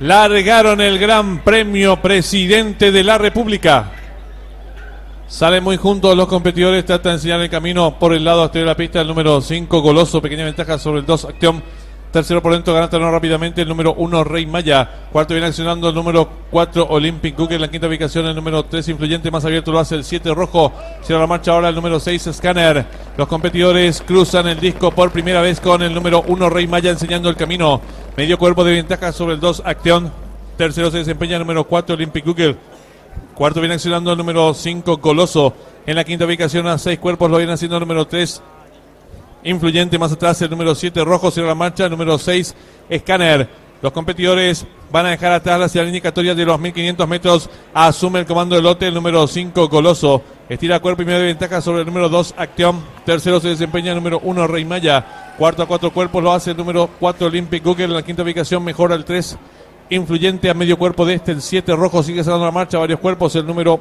largaron el Gran Premio Presidente de la República. Salen muy juntos los competidores, tratan de enseñar el camino por el lado exterior de la pista. El número 5, Goloso, pequeña ventaja sobre el 2, Acción. Tercero por dentro, gana terreno rápidamente el número 1, Rey Maya. Cuarto viene accionando el número 4, Olympic Google. En la quinta ubicación el número 3, Influyente. Más abierto lo hace el 7, Rojo. Cierra la marcha ahora el número 6, Scanner. Los competidores cruzan el disco por primera vez con el número 1, Rey Maya, enseñando el camino. Medio cuerpo de ventaja sobre el 2, Acción. Tercero se desempeña el número 4, Olympic Google. Cuarto viene accionando el número 5, Goloso. En la quinta ubicación a 6 cuerpos lo viene haciendo el número 3, Influyente. Más atrás el número 7, Rojo. Cierra la marcha el número 6, Scanner. Los competidores van a dejar atrás la señal indicatoria de los 1500 metros. Asume el comando del lote el número 5, Goloso. Estira cuerpo y medio de ventaja sobre el número 2, Acción. Tercero se desempeña el número 1, Rey Maya. Cuarto a 4 cuerpos lo hace el número 4, Olympic Google. En la quinta ubicación mejora el 3, Influyente. A medio cuerpo de el 7, Rojo. Sigue cerrando la marcha varios cuerpos el número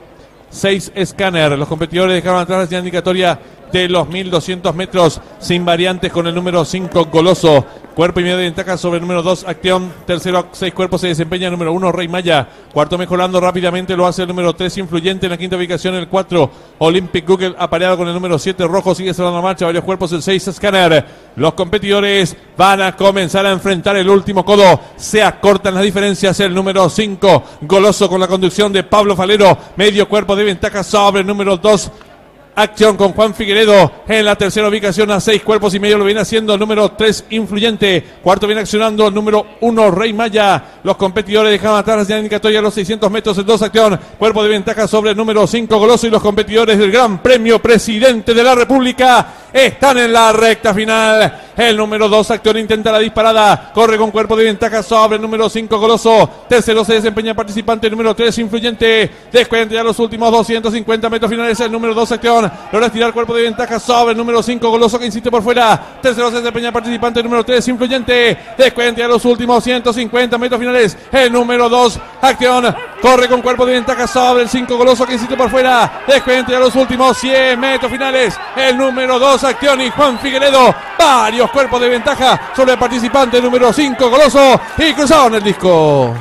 6, Scanner. Los competidores dejaron atrás la señal indicatoria de los 1200 metros sin variantes con el número 5, Goloso. Cuerpo y medio de ventaja sobre el número 2, Acción. Tercero a 6 cuerpos se desempeña el número 1, Rey Maya. Cuarto mejorando rápidamente lo hace el número 3, Influyente. En la quinta ubicación el 4, Olympic Google, apareado con el número 7, Rojo. Sigue cerrando la marcha varios cuerpos el 6, Scanner. Los competidores van a comenzar a enfrentar el último codo. Se acortan las diferencias. El número 5, Goloso, con la conducción de Pablo Falero. Medio cuerpo de ventaja sobre el número 2, Acción, con Juan Figueredo. En la tercera ubicación a 6 cuerpos y medio lo viene haciendo el número 3, Influyente. Cuarto viene accionando el número 1, Rey Maya. Los competidores dejan atrás la señal indicatoria a los 600 metros el 2, Acción. Cuerpo de ventaja sobre el número 5, Goloso. Y los competidores del Gran Premio Presidente de la República están en la recta final. El número 2, Acción, intenta la disparada. Corre con cuerpo de ventaja sobre el número 5, Goloso. Tercero se desempeña el participante, el número 3, Influyente. Descuenta ya los últimos 250 metros finales el número 2, Acción. Logra estirar el cuerpo de ventaja sobre el número 5, Goloso, que insiste por fuera. Tercero se desempeña el participante, el número 3, Influyente. Descuenta ya los últimos 150 metros finales el número 2, Acción. Corre con cuerpo de ventaja sobre el 5, Goloso, que insiste por fuera. Descuenta ya los últimos 100 metros finales el número 2, Acción. Y Juan Figueredo, varios cuerpos de ventaja sobre el participante número 5, Goloso, y cruzaron el disco.